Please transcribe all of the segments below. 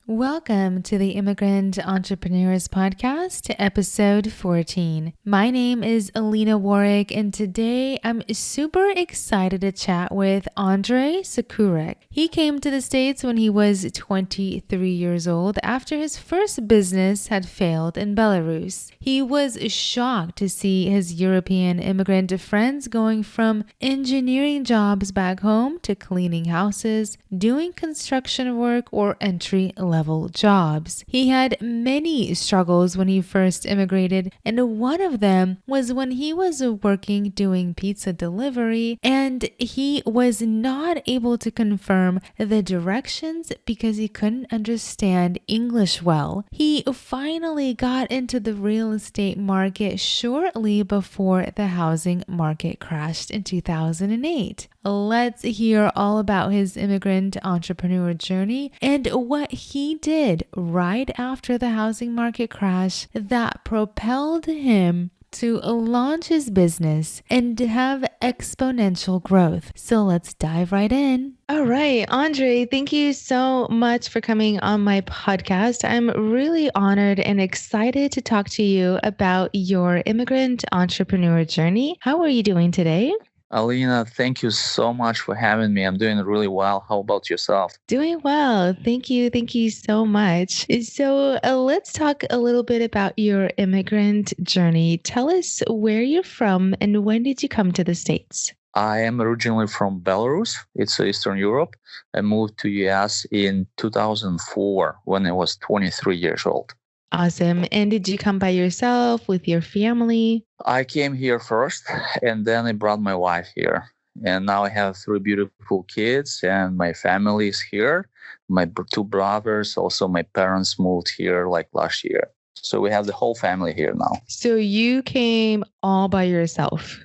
Welcome to the Immigrant Entrepreneurs Podcast, episode 14. My name is Alina Warwick, and today I'm super excited to chat with Andrey Sokurec. He came to the States when he was 23 years old after his first business had failed in Belarus. He was shocked to see his European immigrant friends going from engineering jobs back home to cleaning houses, doing construction work, or entry-level jobs. He had many struggles when he first immigrated, and one of them was when he was working doing pizza delivery and he was not able to confirm the directions because he couldn't understand English well. He finally got into the real estate market shortly before the housing market crashed in 2008. Let's hear all about his immigrant entrepreneur journey and what he did right after the housing market crash that propelled him to launch his business and have exponential growth. So let's dive right in. All right, Andrey, thank you so much for coming on my podcast. I'm really honored and excited to talk to you about your immigrant entrepreneur journey. How are you doing today? Alina, thank you so much for having me. I'm doing really well. How about yourself? Doing well. Thank you. Thank you so much. So let's talk a little bit about your immigrant journey. Tell us where you're from and when did you come to the States? I am originally from Belarus. It's Eastern Europe. I moved to US in 2004 when I was 23 years old. Awesome. And did you come by yourself, with your family? I came here first, and then I brought my wife here. And now I have three beautiful kids, and my family is here. My two brothers, also my parents moved here like last year. So we have the whole family here now. So you came all by yourself?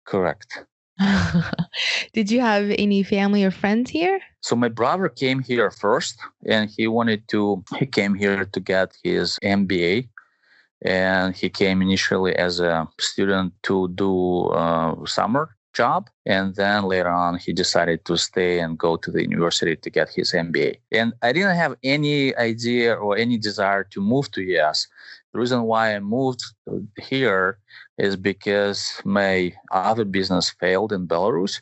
Correct. Did you have any family or friends here? So my brother came here first, and he came here to get his MBA. And he came initially as a student to do a summer job. And then later on, he decided to stay and go to the university to get his MBA. And I didn't have any idea or any desire to move to US. The reason why I moved here is because my other business failed in Belarus.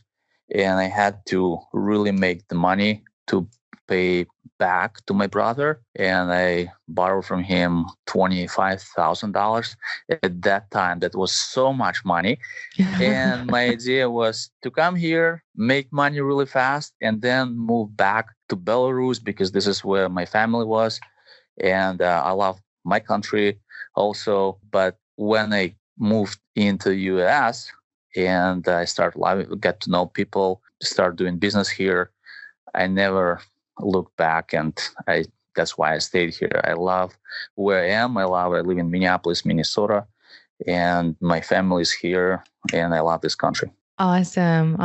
And I had to really make the money to pay back to my brother, and I borrowed from him $25,000. At that time, that was so much money. And my idea was to come here, make money really fast, and then move back to Belarus because this is where my family was. And I love my country also. But when I moved into the US and I started get to know people, start doing business here, I never look back, and that's why I stayed here. I love where I am. I live in Minneapolis, Minnesota, and my family is here, and I love this country. Awesome.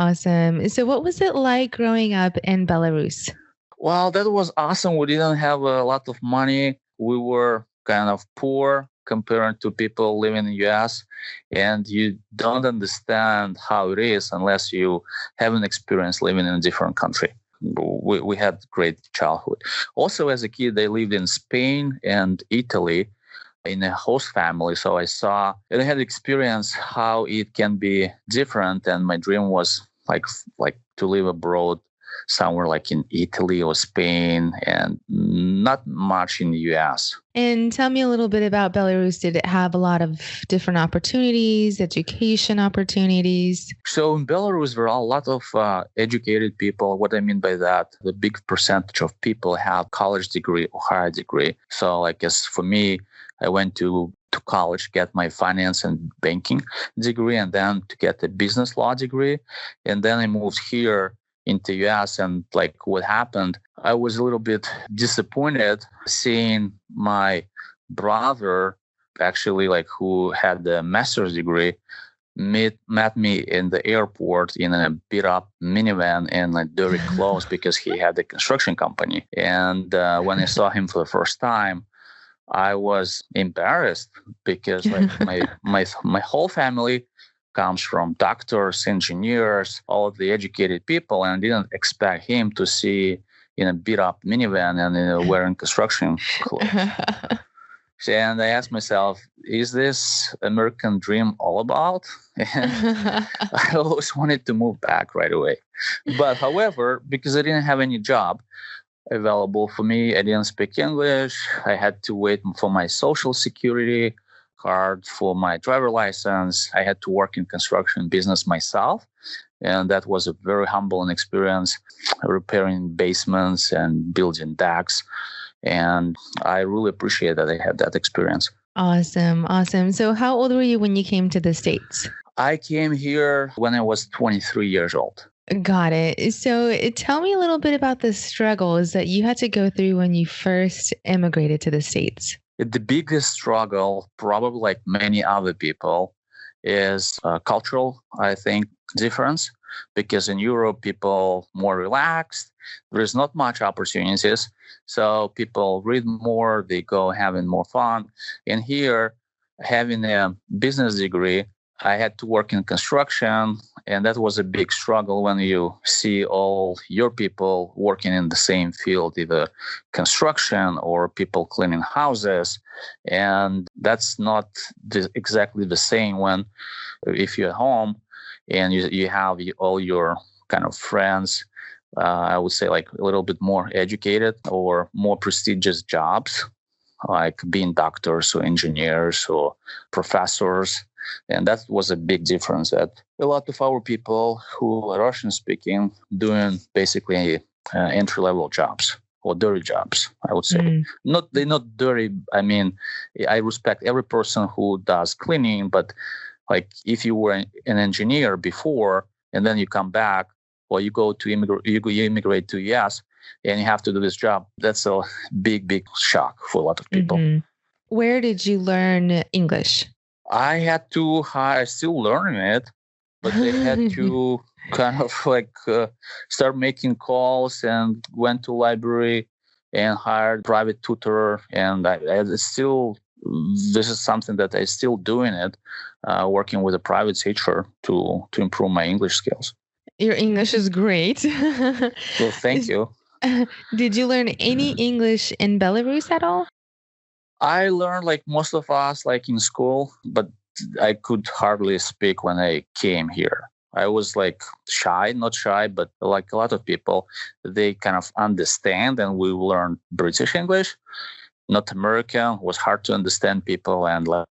So what was it like growing up in Belarus? Well, that was awesome. We didn't have a lot of money. We were kind of poor compared to people living in the US, and you don't understand how it is unless you have an experience living in a different country. We had great childhood. Also, as a kid, I lived in Spain and Italy in a host family. So I saw and I had experience how it can be different. And my dream was like to live abroad somewhere like in Italy or Spain, and not much in the US. And tell me a little bit about Belarus. Did it have a lot of different opportunities, education opportunities? So in Belarus, there are a lot of educated people. What I mean by that, the big percentage of people have college degree or higher degree. So I guess for me, I went to college, get my finance and banking degree, and then to get a business law degree. And then I moved here into US, and like what happened, I was a little bit disappointed seeing my brother actually who had the master's degree met me in the airport in a beat up minivan and dirty clothes because he had a construction company. And when I saw him for the first time, I was embarrassed because my whole family comes from doctors, engineers, all of the educated people, and I didn't expect him to see in a beat up minivan and wearing construction clothes. And I asked myself, is this American dream all about? And I always wanted to move back right away. But however, because I didn't have any job available for me, I didn't speak English. I had to wait for my social security card, for my driver license. I had to work in construction business myself. And that was a very humbling experience, repairing basements and building decks. And I really appreciate that I had that experience. Awesome. So how old were you when you came to the States? I came here when I was 23 years old. Got it. So tell me a little bit about the struggles that you had to go through when you first immigrated to the States. The biggest struggle, probably like many other people, is cultural, I think, difference. Because in Europe, people more relaxed. There's not much opportunities. So people read more, they go having more fun. And here, having a business degree, I had to work in construction. And that was a big struggle when you see all your people working in the same field, either construction or people cleaning houses. And that's not exactly the same when if you're at home and you have all your kind of friends, I would say like a little bit more educated or more prestigious jobs, like being doctors or engineers or professors. And that was a big difference that a lot of our people who are Russian speaking doing basically entry-level jobs or dirty jobs, I would say. They're not dirty. I mean, I respect every person who does cleaning, but like if you were an engineer before and then you come back or you go to you immigrate to US and you have to do this job, that's a big shock for a lot of people. Mm-hmm. Where did you learn English? I still learning it, but I had to kind of like start making calls and went to library and hired private tutor. And this is something that I still doing it, working with a private teacher to improve my English skills. Your English is great. Well, thank you. Did you learn any English in Belarus at all? I learned like most of us, like in school, but I could hardly speak when I came here. I was like not shy, but like a lot of people, they kind of understand and we learned British English, not American. It was hard to understand people and like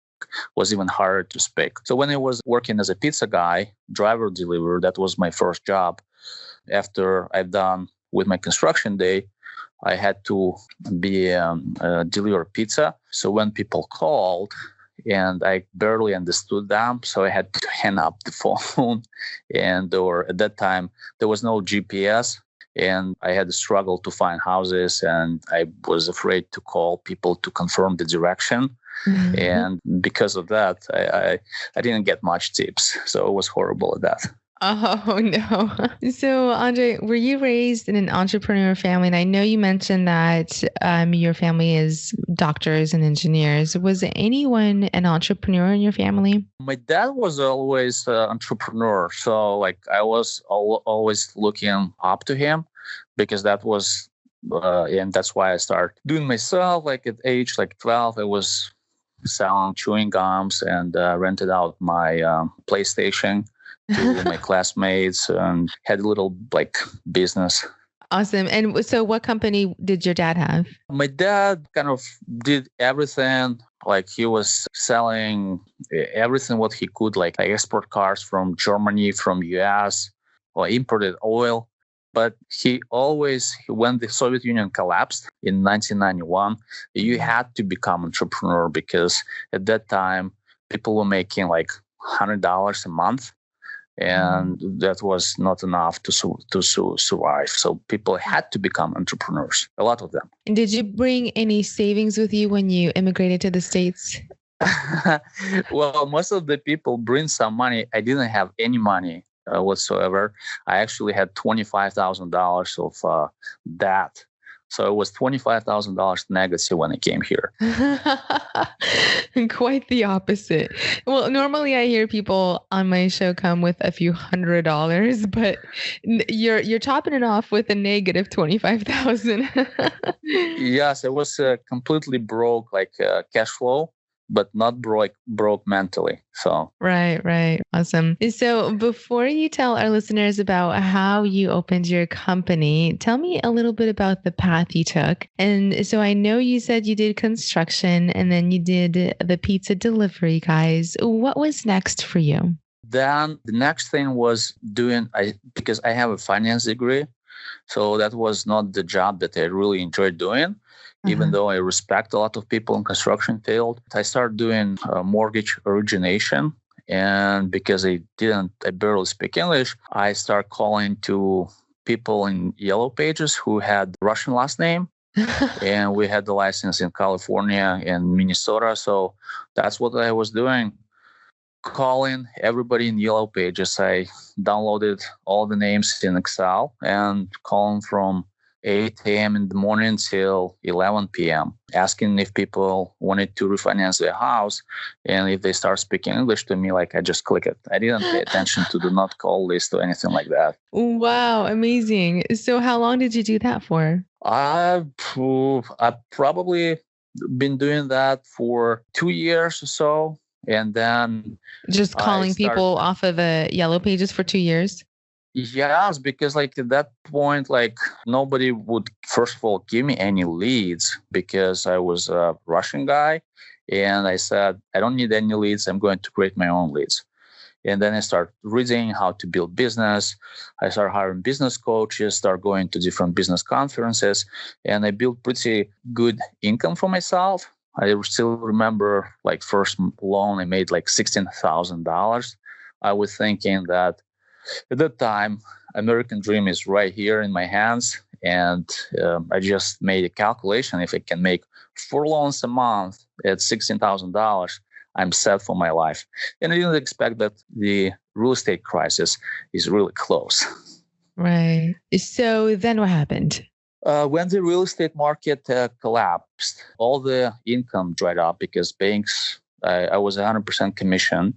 was even harder to speak. So when I was working as a pizza guy, driver deliverer, that was my first job. After I've done with my construction day, I had to deliver pizza. So when people called and I barely understood them, so I had to hang up the phone. Or at that time, there was no GPS. And I had to struggle to find houses and I was afraid to call people to confirm the direction. Mm-hmm. And because of that, I didn't get much tips. So it was horrible at that. Oh, no. So, Andrey, were you raised in an entrepreneur family? And I know you mentioned that your family is doctors and engineers. Was anyone an entrepreneur in your family? My dad was always an entrepreneur. So, like, I was always looking up to him because that was, and that's why I started doing myself. Like, at age like 12, I was selling chewing gums and rented out my PlayStation to my classmates and had a little like business. Awesome. And so what company did your dad have? My dad kind of did everything. Like he was selling everything what he could, like export cars from Germany, from US, or imported oil. But when the Soviet Union collapsed in 1991, you had to become an entrepreneur because at that time, people were making like $100 a month. And that was not enough to survive. So people had to become entrepreneurs, a lot of them. And did you bring any savings with you when you immigrated to the States? Well, most of the people bring some money. I didn't have any money whatsoever. I actually had $25,000 of debt. So it was $25,000 negative when I came here. Quite the opposite. Well, normally I hear people on my show come with a few $100, but you're topping it off with a negative 25,000. Yes, it was completely broke, like cash flow, but not broke mentally. So Right. Awesome. So before you tell our listeners about how you opened your company, tell me a little bit about the path you took. And so I know you said you did construction and then you did the pizza delivery, guys. What was next for you? then the next thing was because I have a finance degree. So that was not the job that I really enjoyed doing. Even though I respect a lot of people in construction field, I started doing mortgage origination. And because I barely speak English, I started calling to people in Yellow Pages who had Russian last name. And we had the license in California and Minnesota. So that's what I was doing. Calling everybody in Yellow Pages. I downloaded all the names in Excel and calling from 8 a.m. in the morning till 11 p.m., asking if people wanted to refinance their house. And if they start speaking English to me, like I just click it. I didn't pay attention to the not call list or anything like that. Wow, amazing. So how long did you do that for? I've probably been doing that for 2 years or so. And then just calling people off of the Yellow Pages for 2 years? Yes, because like at that point, like nobody would, first of all, give me any leads because I was a Russian guy. And I said, I don't need any leads. I'm going to create my own leads. And then I start reading how to build business. I start hiring business coaches, start going to different business conferences, and I built pretty good income for myself. I still remember like first loan, I made like $16,000. I was thinking that at that time, American dream is right here in my hands. And I just made a calculation. If I can make 4 loans a month at $16,000, I'm set for my life. And I didn't expect that the real estate crisis is really close. Right. So then what happened? When the real estate market collapsed, all the income dried up because banks, I was 100% commission.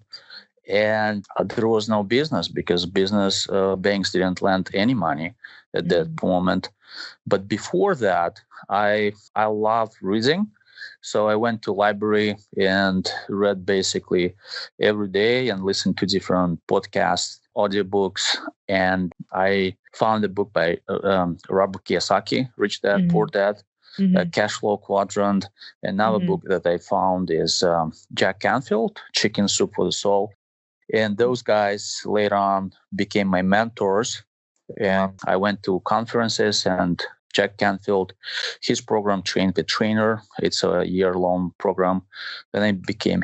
And there was no business because banks didn't lend any money at that moment. But before that, I loved reading. So I went to library and read basically every day and listened to different podcasts, audiobooks. And I found a book by Robert Kiyosaki, Rich Dad, Poor Dad, Cash Flow Quadrant. Another book that I found is Jack Canfield, Chicken Soup for the Soul. And those guys later on became my mentors. And I went to conferences, and Jack Canfield, his program, Train the Trainer. It's a year-long program. Then I became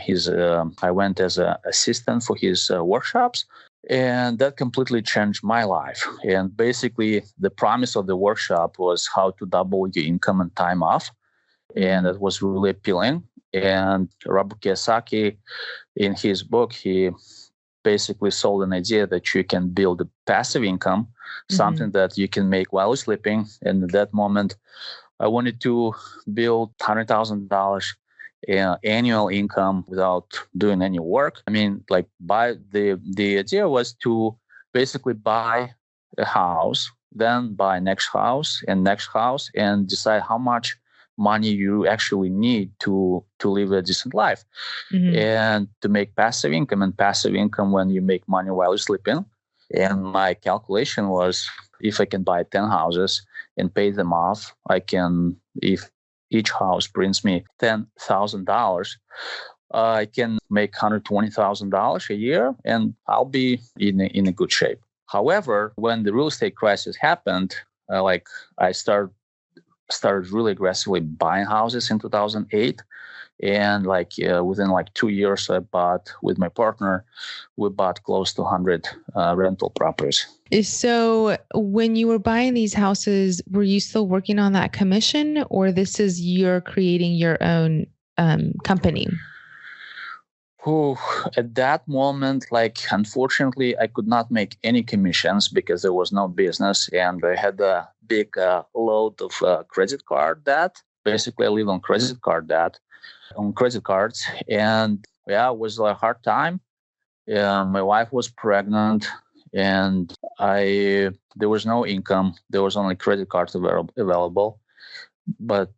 I went as an assistant for his workshops. And that completely changed my life. And basically, the promise of the workshop was how to double your income and time off. And that was really appealing. And Robert Kiyosaki, in his book, he basically sold an idea that you can build a passive income, something that you can make while sleeping. And at that moment, I wanted to build $100,000 annual income without doing any work. I mean, like the idea was to basically buy a house, then buy next house, and decide how much money you actually need to live a decent life and to make passive income. And passive income when you make money while you're sleeping. And my calculation was, if I can buy 10 houses and pay them off, if each house brings me $10,000, I can make $120,000 a year, and I'll be in a good shape. However, when the real estate crisis happened, I started really aggressively buying houses in 2008. And within 2 years, with my partner, we bought close to 100 rental properties. So when you were buying these houses, were you still working on that commission, or this is you're creating your own company? Whew, at that moment, like, unfortunately, I could not make any commissions because there was no business, and I had a big load of credit card debt. Basically, I live on credit card debt, on credit cards, and yeah, it was a hard time. My wife was pregnant, and I there was no income. There was only credit cards available, but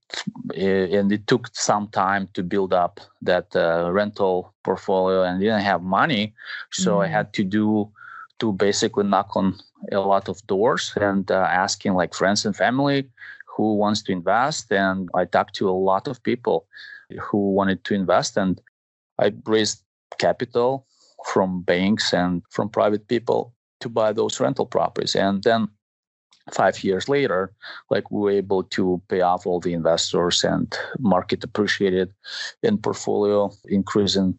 and it took some time to build up that rental portfolio, and didn't have money, so I had to basically knock on a lot of doors and asking like friends and family who wants to invest, and I talked to a lot of people who wanted to invest, and I raised capital from banks and from private people to buy those rental properties. And then 5 years later, like, we were able to pay off all the investors, and market appreciated, and portfolio increase in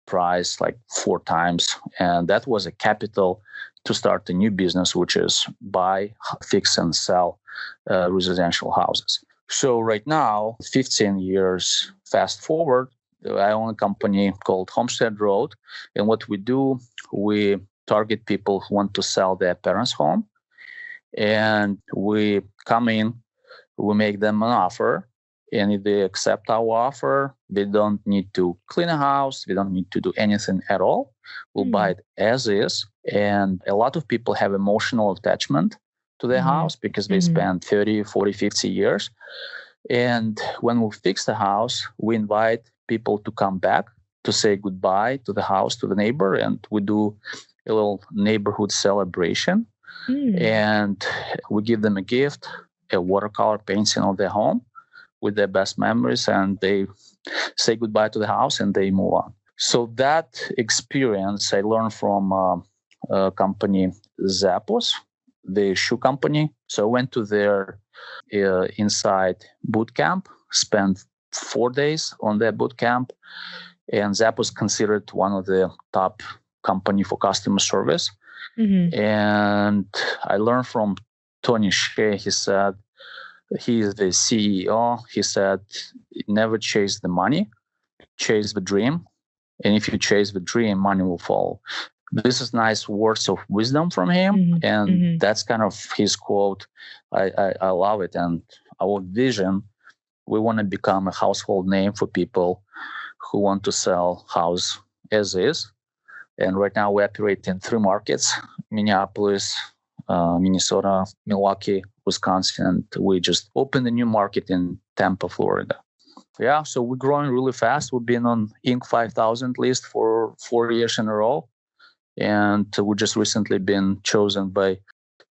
price like 4 times. And that was a capital to start a new business, which is buy, fix, and sell residential houses. So right now, 15 years fast forward, I own a company called Homestead Road. And what we do, we target people who want to sell their parents' home. And we come in, we make them an offer. And if they accept our offer, they don't need to clean a house. They don't need to do anything at all. We'll buy it as is. And a lot of people have emotional attachment to their house because they spend 30, 40, 50 years. And when we fix the house, we invite people to come back to say goodbye to the house, to the neighbor. And we do a little neighborhood celebration. And we give them a gift, a watercolor painting of their home with their best memories, and they say goodbye to the house and they move on. So that experience I learned from a company, Zappos, the shoe company. So I went to their inside boot camp, spent 4 days on their boot camp, and Zappos considered one of the top company for customer service. And I learned from Tony Shea. He said, he is the CEO. He said, never chase the money, chase the dream. And if you chase the dream, money will follow. This is nice words of wisdom from him. And that's kind of his quote. I love it. And our vision, we want to become a household name for people who want to sell house as is. And right now we operate in 3 markets: Minneapolis, Minnesota, Milwaukee, Wisconsin. And we just opened a new market in Tampa, Florida. Yeah, so we're growing really fast. We've been on Inc. 5000 list for 4 years in a row. And we just recently been chosen by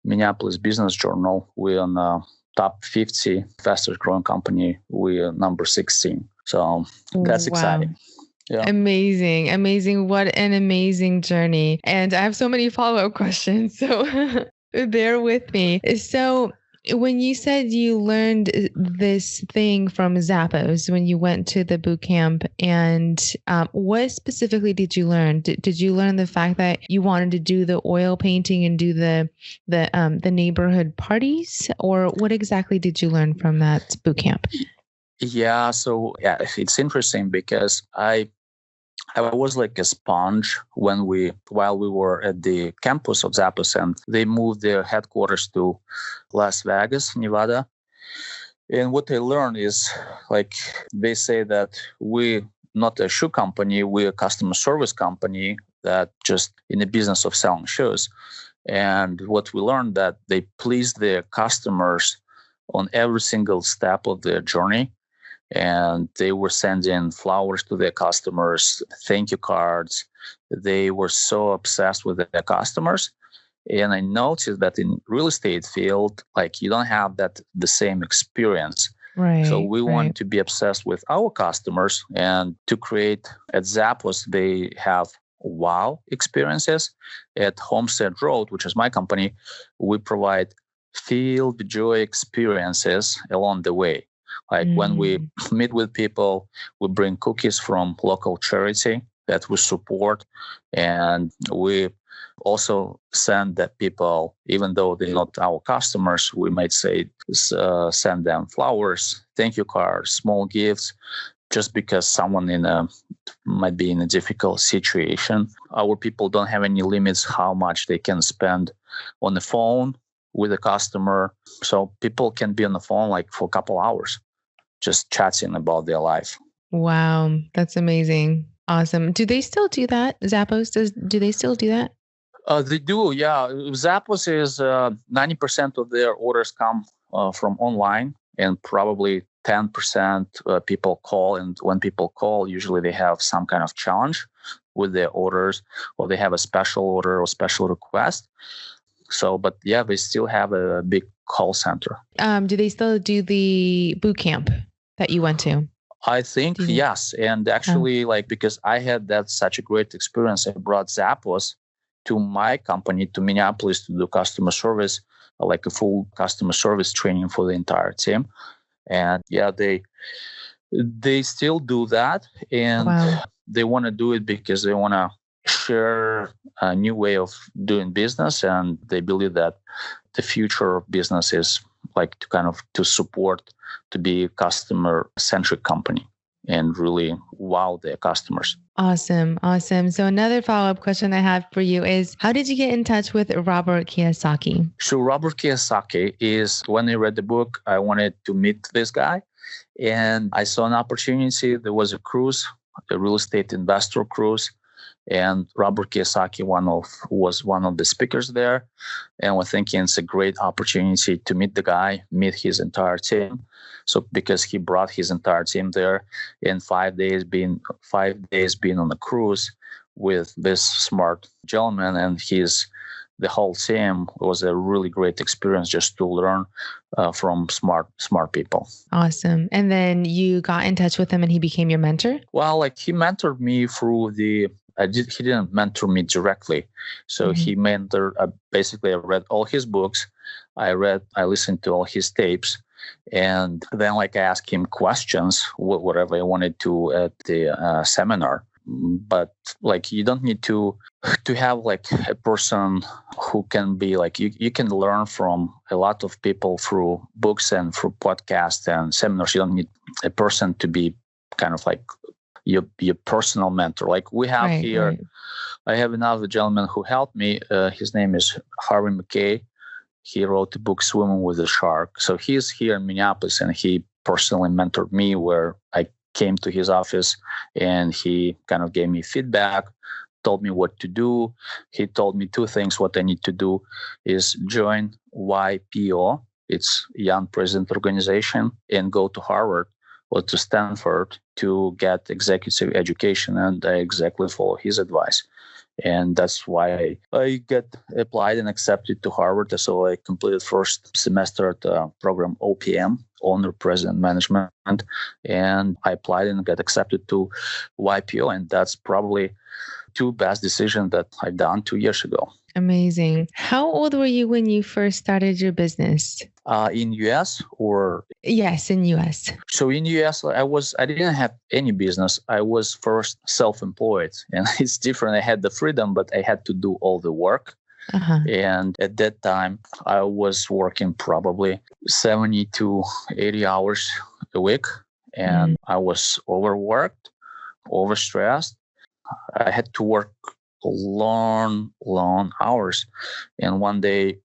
Minneapolis Business Journal. We're on the top 50 fastest growing company. We're number 16. So that's exciting. Yeah. Amazing. What an amazing journey. And I have so many follow-up questions, so bear with me. So when you said you learned this thing from Zappos when you went to the boot camp, and what specifically did you learn? Did you learn the fact that you wanted to do the oil painting and do the neighborhood parties, or what exactly did you learn from that boot camp? Yeah, so yeah, it's interesting because I was like a sponge while we were at the campus of Zappos, and they moved their headquarters to Las Vegas, Nevada. And what I learned is, like, they say that we're not a shoe company, we're a customer service company that just in the business of selling shoes. And what we learned, that they please their customers on every single step of their journey. And they were sending flowers to their customers, thank you cards. They were so obsessed with their customers. And I noticed that in real estate field, like, you don't have the same experience. Right. So we want to be obsessed with our customers, and to create at Zappos, they have wow experiences. At Homestead Road, which is my company, we provide feel the joy experiences along the way. Like when we meet with people, we bring cookies from local charity that we support. And we also send that people, even though they're not our customers, we might say, send them flowers, thank you cards, small gifts, just because someone might be in a difficult situation. Our people don't have any limits how much they can spend on the phone with a customer. So people can be on the phone like for a couple hours, just chatting about their life. Wow, that's amazing. Awesome. Do they still do that? Zappos, do they still do that? They do, yeah. Zappos is 90% of their orders come from online, and probably 10% people call. And when people call, usually they have some kind of challenge with their orders, or they have a special order or special request. So, but yeah, they still have a big call center. Do they still do the boot camp that you went to? I think yes. And actually, because I had such a great experience, I brought Zappos to my company, to Minneapolis, to do customer service, like a full customer service training for the entire team. And yeah, they still do that. And they want to do it because they want to share a new way of doing business. And they believe that the future of business is like to support, to be a customer-centric company and really wow their customers. Awesome. So another follow-up question I have for you is, how did you get in touch with Robert Kiyosaki? So Robert Kiyosaki is, when I read the book, I wanted to meet this guy. And I saw an opportunity. There was a cruise, a real estate investor cruise. And Robert Kiyosaki was one of the speakers there. And we're thinking it's a great opportunity to meet the guy, meet his entire team. So because he brought his entire team there in 5 days, being on the cruise with this smart gentleman and the whole team, was a really great experience just to learn from smart people. Awesome. And then you got in touch with him and he became your mentor? Well, he mentored me through he didn't mentor me directly. So he mentored, basically I read all his books. I listened to all his tapes. And then I asked him questions, whatever I wanted to at the seminar. But you don't need to have a person who can be you can learn from a lot of people through books and through podcasts and seminars. You don't need a person to be kind of your personal mentor. We have here. Right. I have another gentleman who helped me. His name is Harvey McKay. He wrote the book Swimming with a Shark. So he's here in Minneapolis, and he personally mentored me, where I came to his office and he kind of gave me feedback, told me what to do. He told me two things. What I need to do is join YPO, it's Young President Organization, and go to Harvard or to Stanford to get executive education. And I exactly follow his advice. And that's why I got applied and accepted to Harvard. So I completed first semester at the program OPM, Owner President Management. And I applied and got accepted to YPO. And that's probably two best decisions that I've done 2 years ago. Amazing. How old were you when you first started your business? In US or? Yes, in US. So in US, I didn't have any business. I was first self-employed, and it's different. I had the freedom, but I had to do all the work. And at that time, I was working probably 70 to 80 hours a week, and I was overworked, overstressed. I had to work long hours. And one day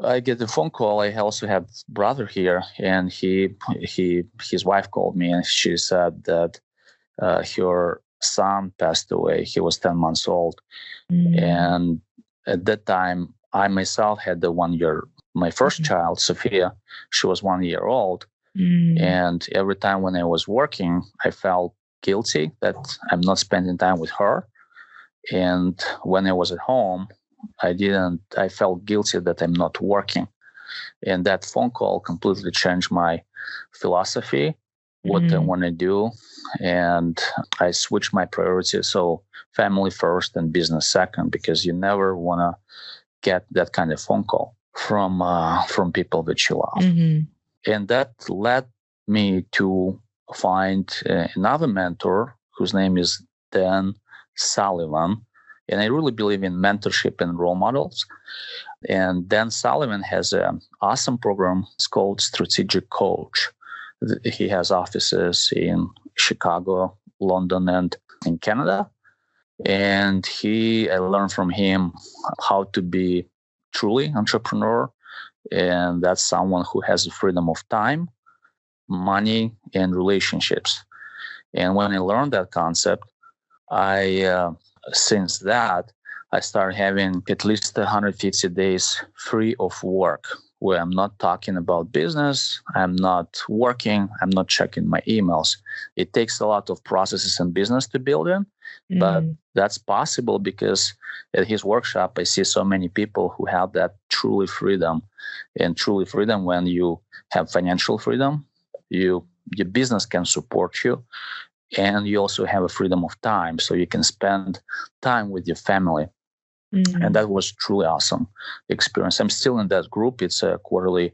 I get a phone call. I also have a brother here, and his wife called me, and she said that her son passed away. He was 10 months old. And at that time, I myself had the 1 year, my first child, Sophia, she was 1 year old. And every time when I was working, I felt guilty that I'm not spending time with her. And when I was at home, I felt guilty that I'm not working. And that phone call completely changed my philosophy, what I want to do. And I switched my priorities. So family first and business second, because you never want to get that kind of phone call from people that you love. And that led me to find another mentor whose name is Dan Sullivan. And I really believe in mentorship and role models. And Dan Sullivan has an awesome program. It's called Strategic Coach. He has offices in Chicago, London, and in Canada. And I learned from him how to be truly entrepreneur. And that's someone who has the freedom of time, money, and relationships. And when I learned that concept, since that, I started having at least 150 days free of work, where I'm not talking about business, I'm not working, I'm not checking my emails. It takes a lot of processes and business to build in, but that's possible because at his workshop, I see so many people who have that truly freedom. And truly freedom, when you have financial freedom, your business can support you, and you also have a freedom of time, so you can spend time with your family. And that was truly awesome experience. I'm still in that group. It's a quarterly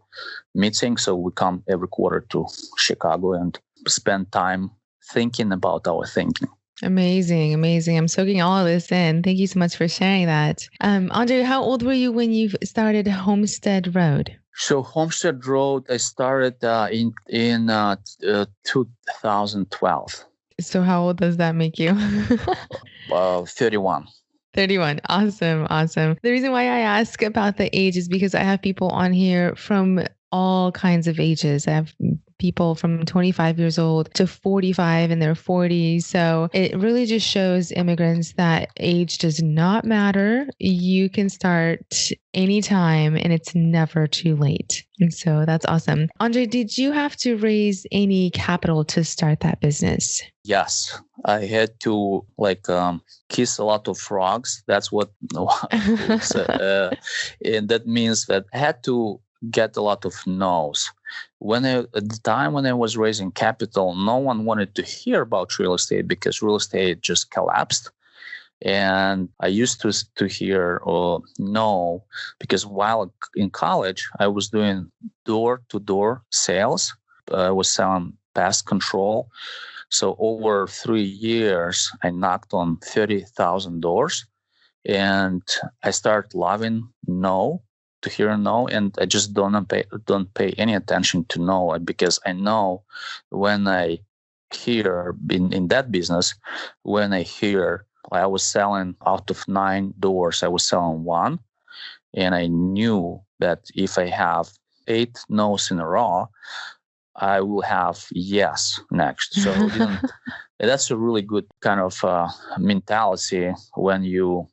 meeting, so we come every quarter to Chicago and spend time thinking about our thinking. Amazing. I'm soaking all of this in. Thank you so much for sharing that. Andrey, how old were you when you started Homestead Road? So Homestead Road, I started in 2012. So how old does that make you? 31. 31. Awesome. The reason why I ask about the age is because I have people on here from all kinds of ages. I have people from 25 years old to 45 in their 40s. So it really just shows immigrants that age does not matter. You can start anytime and it's never too late. And so that's awesome. Andrey, did you have to raise any capital to start that business? Yes, I had to kiss a lot of frogs. That's what, and that means that I had to get a lot of no's. At the time when I was raising capital, no one wanted to hear about real estate because real estate just collapsed. And I used to hear no, because while in college, I was doing door-to-door sales. I was selling pest control. So over 3 years, I knocked on 30,000 doors, and I started loving no, to hear no, and I just don't pay any attention to no, because I know when I hear in that business, when I hear I was selling out of 9 doors, I was selling 1, and I knew that if I have 8 no's in a row, I will have yes next. So that's a really good kind of mentality when you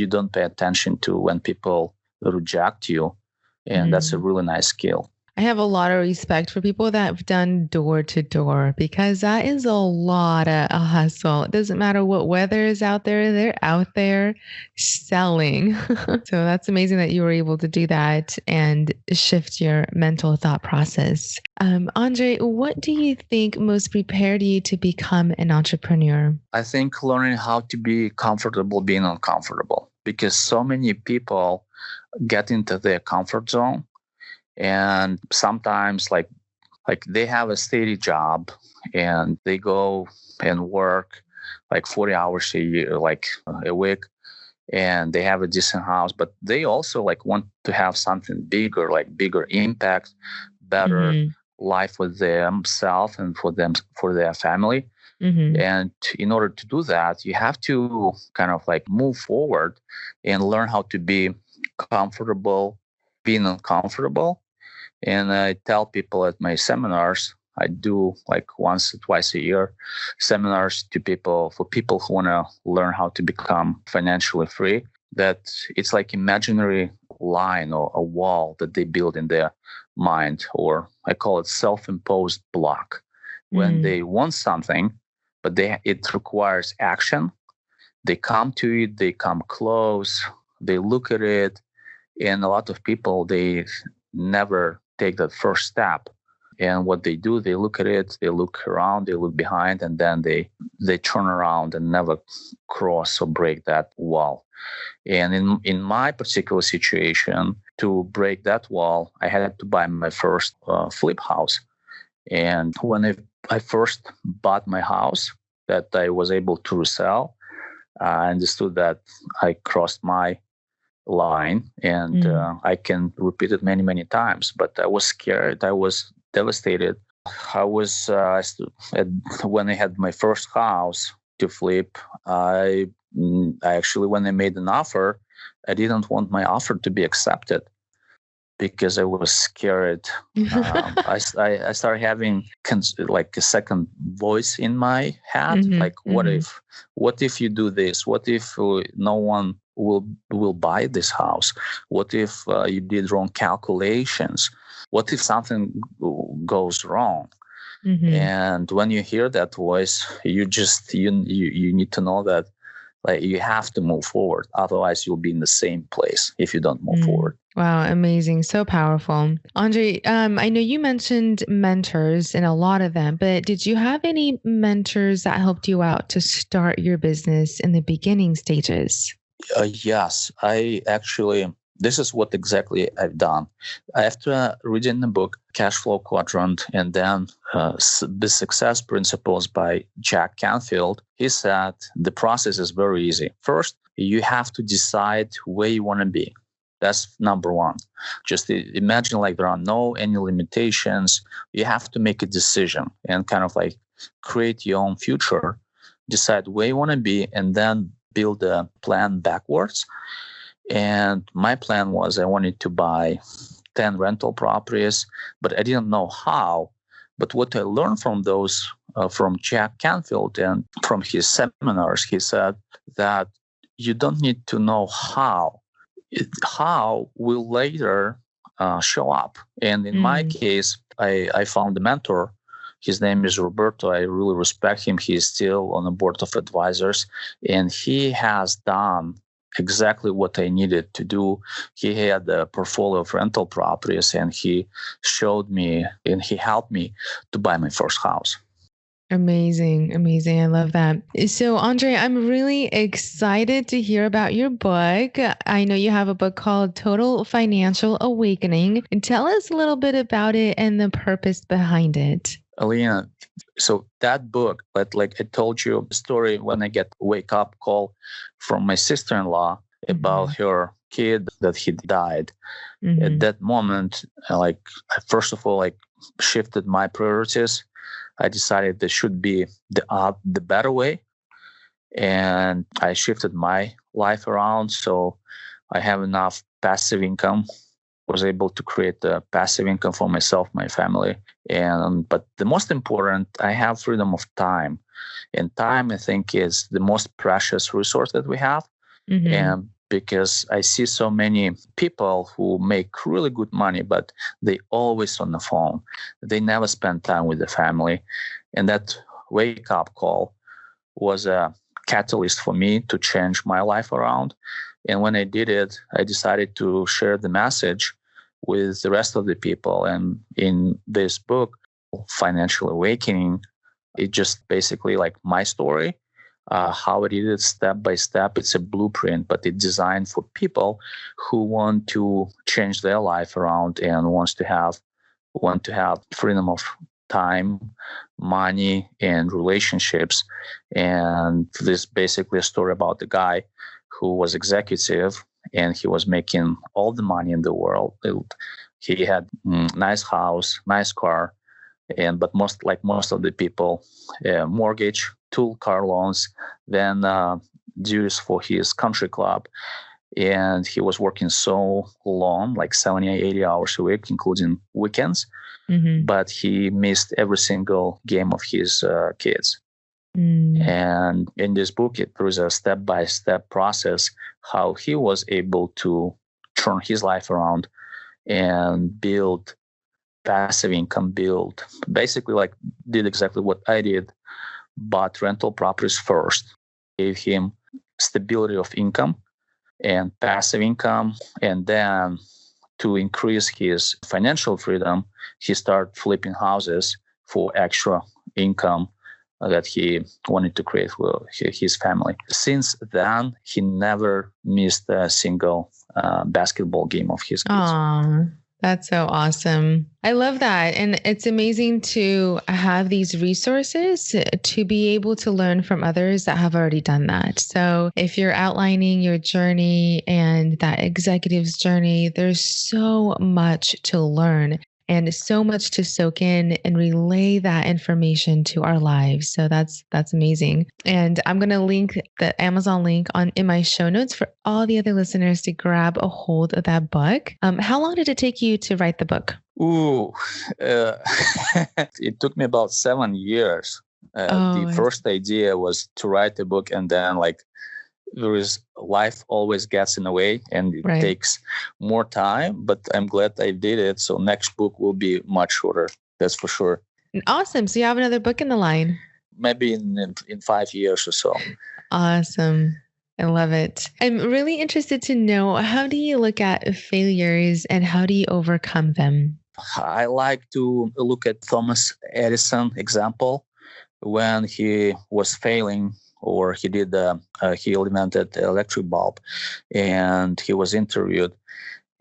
don't pay attention to when people reject you, and that's a really nice skill. I have a lot of respect for people that have done door to door, because that is a lot of a hustle. It doesn't matter what weather is out there, they're out there selling. So that's amazing that you were able to do that and shift your mental thought process. Andrey, what do you think most prepared you to become an entrepreneur? I think learning how to be comfortable being uncomfortable, because so many people get into their comfort zone. And sometimes like they have a steady job and they go and work like 40 hours a week, and they have a decent house, but they also want to have something bigger, like bigger impact, better life with themselves and for their family. And in order to do that, you have to kind of move forward and learn how to be comfortable being uncomfortable. And I tell people at my seminars, I do once or twice a year seminars for people who want to learn how to become financially free, that it's like imaginary line or a wall that they build in their mind, or I call it self-imposed block. When they want something, but it requires action, they come to it, they come close, they look at it, and a lot of people, they never take that first step. And what they do, they look at it, they look around, they look behind, and then they turn around and never cross or break that wall. And in my particular situation, to break that wall, I had to buy my first flip house. And when I first bought my house that I was able to resell, I understood that I crossed my line, and I can repeat it many, many times. But I was scared. I was devastated I was when I had my first house to flip. I actually, when I made an offer, I didn't want my offer to be accepted because I was scared. I started having like a second voice in my head, like what if you do this? What if no one will buy this house? What if you did wrong calculations? What if something goes wrong? And when you hear that voice, you need to know that like you have to move forward. Otherwise, you'll be in the same place if you don't move forward. Wow, amazing. So powerful. Andrey, I know you mentioned mentors and a lot of them, but did you have any mentors that helped you out to start your business in the beginning stages? Yes, I actually, this is what exactly I've done. After reading the book, Cash Flow Quadrant, and then The Success Principles by Jack Canfield, he said the process is very easy. First, you have to decide where you want to be. That's number one. Just imagine like there are any limitations. You have to make a decision and kind of like create your own future, decide where you want to be, and then build a plan backwards. And my plan was I wanted to buy 10 rental properties, but I didn't know how. But what I learned from those, from Jack Canfield and from his seminars, he said that you don't need to know how. How will later show up. And in my case, I found a mentor. His name is Roberto. I really respect him. He's still on the board of advisors, and he has done exactly what I needed to do. He had a portfolio of rental properties, and he showed me and he helped me to buy my first house. Amazing. Amazing. I love that. So, Andrey, I'm really excited to hear about your book. I know you have a book called Total Financial Awakening. And tell us a little bit about it and the purpose behind it. Alina, so that book, like I told you, the story when I get a wake up call from my sister-in-law about her kid that he died. At that moment, like first of all, like shifted my priorities. I decided there should be the better way, and I shifted my life around so I have enough passive income. Was able to create a passive income for myself, my family, but the most important, I have freedom of time, and time I think is the most precious resource that we have, and because I see so many people who make really good money, but they always on the phone. They never spend time with the family. And that wake up call was a catalyst for me to change my life around. And when I did it, I decided to share the message with the rest of the people. And in this book, Financial Awakening, it just basically like my story. How I did it step by step. It's a blueprint, but it's designed for people who want to change their life around and want to have freedom of time, money, and relationships. And this is basically a story about the guy who was executive and he was making all the money in the world. He had nice house, nice car, but most of the people, mortgage, 2 car loans, then dues for his country club. And he was working so long, like 70, 80 hours a week, including weekends. But he missed every single game of his kids. And in this book, there is a step-by-step process how he was able to turn his life around and build passive income, basically like did exactly what I did, bought rental properties first, gave him stability of income and passive income. And then to increase his financial freedom, he started flipping houses for extra income that he wanted to create for his family. Since then, he never missed a single basketball game of his kids. Aww. That's so awesome. I love that. And it's amazing to have these resources to be able to learn from others that have already done that. So if you're outlining your journey and that executive's journey, there's so much to learn. and so much to soak in and relay that information to our lives. So that's amazing. And I'm going to link the Amazon link in my show notes for all the other listeners to grab a hold of that book. How long did it take you to write the book? Ooh, it took me about 7 years. The first idea was to write a book, and then life always gets in the way and it takes more time, but I'm glad I did it. So next book will be much shorter. That's for sure. Awesome. So you have another book in the line? Maybe in 5 years or so. Awesome. I love it. I'm really interested to know, how do you look at failures and how do you overcome them? I like to look at Thomas Edison example. When he was failing, or he invented the electric bulb, and he was interviewed,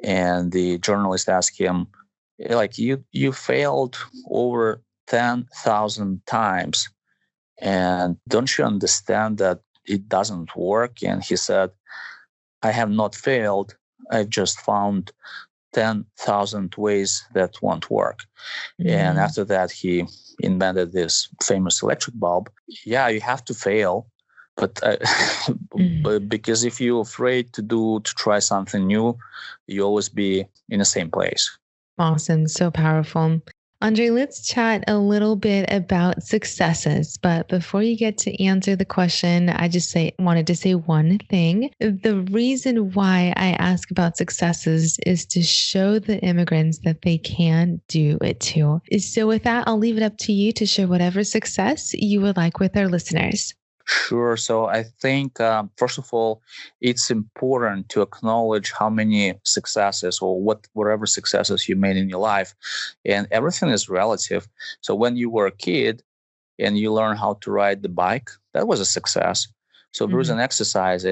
and the journalist asked him, like, you failed over 10,000 times, and don't you understand that it doesn't work? And he said, I have not failed. I've just found 10,000 ways that won't work. And after that, he invented this famous electric bulb. Yeah, you have to fail, but because if you're afraid to try something new, you always be in the same place. Awesome. So powerful. Andrey, let's chat a little bit about successes. But before you get to answer the question, I just wanted to say one thing. The reason why I ask about successes is to show the immigrants that they can do it too. So with that, I'll leave it up to you to share whatever success you would like with our listeners. Sure. So I think, first of all, it's important to acknowledge how many successes or whatever successes you made in your life. And everything is relative. So when you were a kid and you learn how to ride the bike, that was a success. So there is an exercise,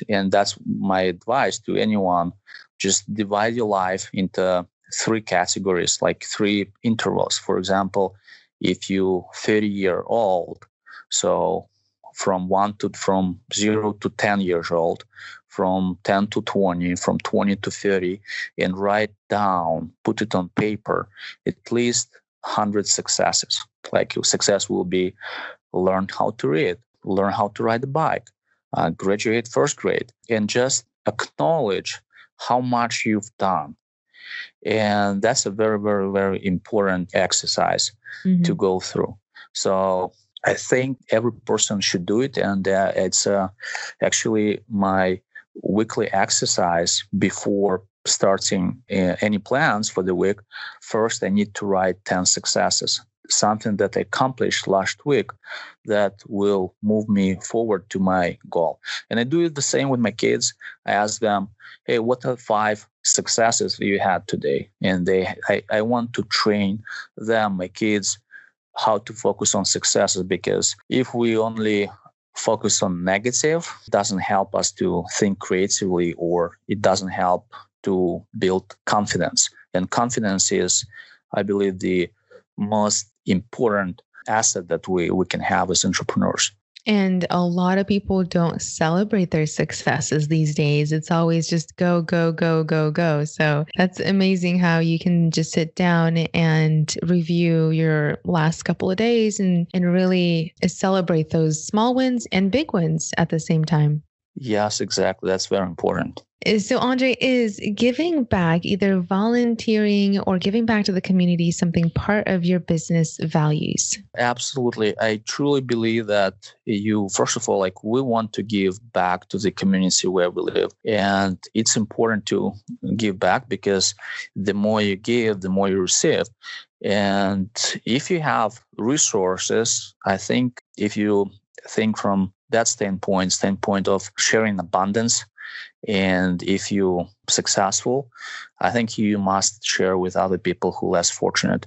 and that's my advice to anyone. Just divide your life into 3 categories, like 3 intervals. For example, if you're 30-year-old, so from 0 to 10 years old, from 10 to 20, from 20 to 30, and write down, put it on paper, at least 100 successes. Like your success will be learn how to read, learn how to ride a bike, graduate first grade, and just acknowledge how much you've done. And that's a very, very, very important exercise to go through. So I think every person should do it. And it's actually my weekly exercise before starting any plans for the week. First, I need to write 10 successes, something that I accomplished last week that will move me forward to my goal. And I do it the same with my kids. I ask them, hey, what are 5 successes you had today? And I want to train them, my kids, how to focus on successes, because if we only focus on negative, it doesn't help us to think creatively, or it doesn't help to build confidence. And confidence is, I believe, the most important asset that we can have as entrepreneurs. And a lot of people don't celebrate their successes these days. It's always just go, go, go, go, go. So that's amazing how you can just sit down and review your last couple of days and really celebrate those small wins and big wins at the same time. Yes, exactly. That's very important. So, Andrey, is giving back, either volunteering or giving back to the community, something part of your business values? Absolutely. I truly believe that first of all, like, we want to give back to the community where we live. And it's important to give back, because the more you give, the more you receive. And if you have resources, I think if you think from that standpoint of sharing abundance, and if you're successful, I think you must share with other people who are less fortunate.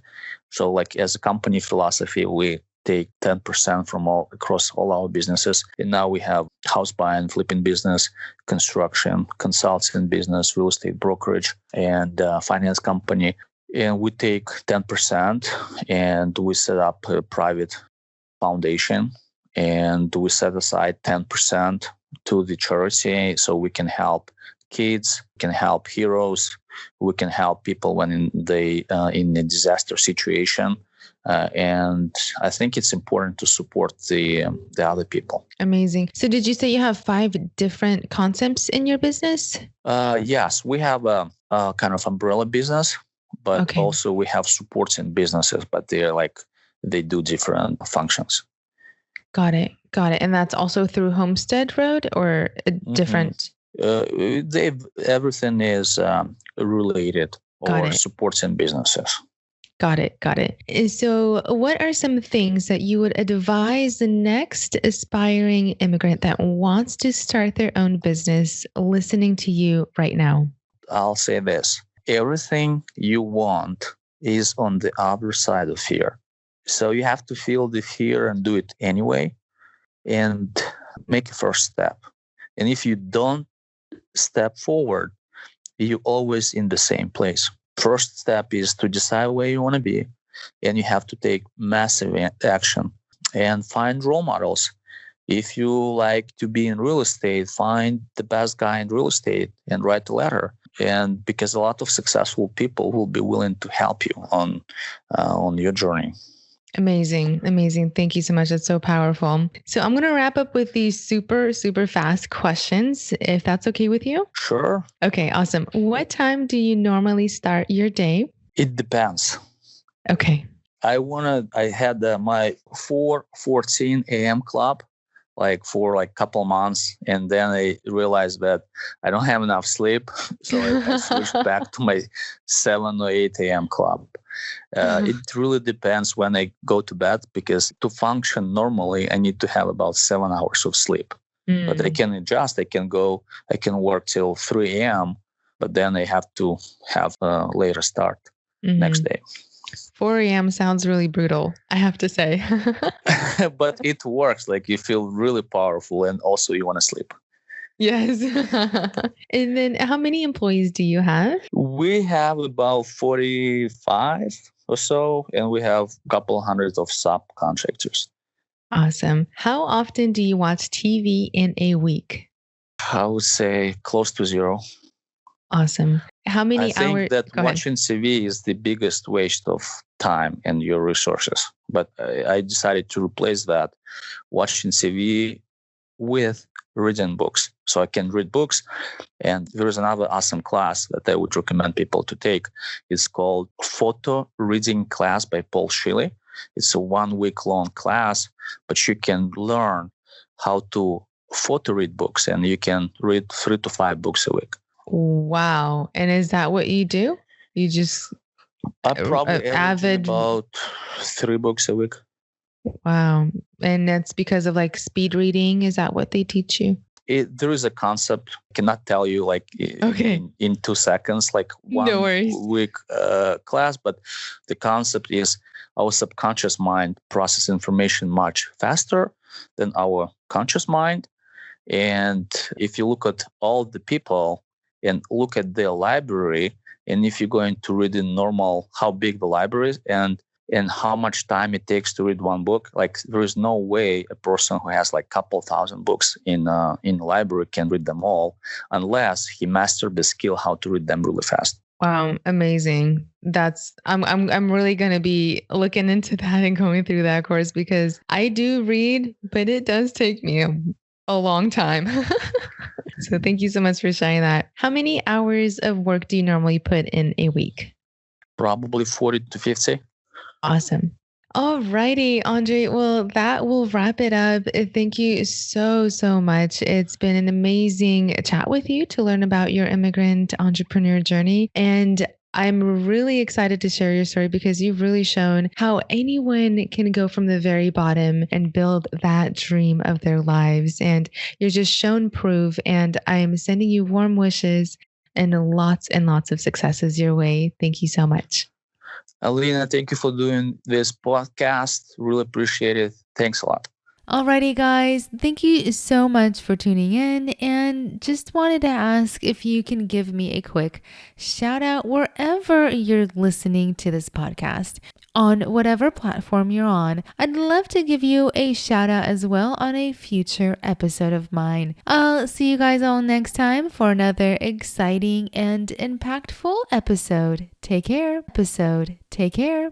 So, like, as a company philosophy, we take 10% from across all our businesses. And now we have house buying, flipping business, construction, consulting business, real estate brokerage, and finance company. And we take 10% and we set up a private foundation, and we set aside 10% to the charity, so we can help kids, can help heroes, we can help people when in a disaster situation. And I think it's important to support the other people. Amazing. So did you say you have 5 different concepts in your business? Yes, we have a kind of umbrella business, but also we have supports in businesses, but they do different functions. Got it. And that's also through Homestead Road or a different? Everything is related or supports in businesses. Got it. And so what are some things that you would advise the next aspiring immigrant that wants to start their own business listening to you right now? I'll say this. Everything you want is on the other side of fear. So you have to feel the fear and do it anyway and make a first step. And if you don't step forward, you're always in the same place. First step is to decide where you want to be, and you have to take massive action and find role models. If you like to be in real estate, find the best guy in real estate and write a letter. And because a lot of successful people will be willing to help you on your journey. Amazing. Thank you so much. That's so powerful. So I'm going to wrap up with these super, super fast questions, if that's okay with you. Sure. Okay, awesome. What time do you normally start your day? It depends. Okay. I had my 4:14 a.m. club, for a couple months, and then I realized that I don't have enough sleep, so I switched back to my 7 or 8 a.m. club. It really depends when I go to bed, because to function normally, I need to have about 7 hours of sleep. But I can adjust. I can work till 3 a.m., but then I have to have a later start next day. 4 a.m. sounds really brutal, I have to say. But it works. You feel really powerful, and also you want to sleep. Yes. And then how many employees do you have? We have about 45 or so, and we have a couple hundred of subcontractors. Awesome. How often do you watch TV in a week? I would say close to 0. Awesome. How many hours? I think that watching TV is the biggest waste of time and your resources. But I decided to replace that watching TV with reading books. So I can read books. And there is another awesome class that I would recommend people to take. It's called Photo Reading Class by Paul Shilley. It's a 1-week-long class, but you can learn how to photo read books, and you can read 3 to 5 books a week. Wow. And is that what you do? You just probably average about 3 books a week. Wow. And that's because of speed reading? Is that what they teach you? There is a concept. I cannot tell you in 2 seconds, no worries. week class, but the concept is our subconscious mind processes information much faster than our conscious mind. And if you look at all the people and look at their library, and if you're going to read in normal, how big the library is and how much time it takes to read one book, there is no way a person who has couple thousand books in the library can read them all unless he mastered the skill how to read them really fast. Wow, amazing. I'm really going to be looking into that and going through that course, because I do read, but it does take me a long time. So thank you so much for sharing that. How many hours of work do you normally put in a week? Probably 40 to 50. Awesome. All righty, Andrey. Well, that will wrap it up. Thank you so, so much. It's been an amazing chat with you to learn about your immigrant entrepreneur journey. And I'm really excited to share your story, because you've really shown how anyone can go from the very bottom and build that dream of their lives. And you're just shown proof. And I'm sending you warm wishes and lots of successes your way. Thank you so much. Alina, thank you for doing this podcast. Really appreciate it. Thanks a lot. Alrighty, guys. Thank you so much for tuning in, and just wanted to ask if you can give me a quick shout out wherever you're listening to this podcast. on whatever platform you're on. I'd love to give you a shout out as well on a future episode of mine. I'll see you guys all next time for another exciting and impactful episode. Take care.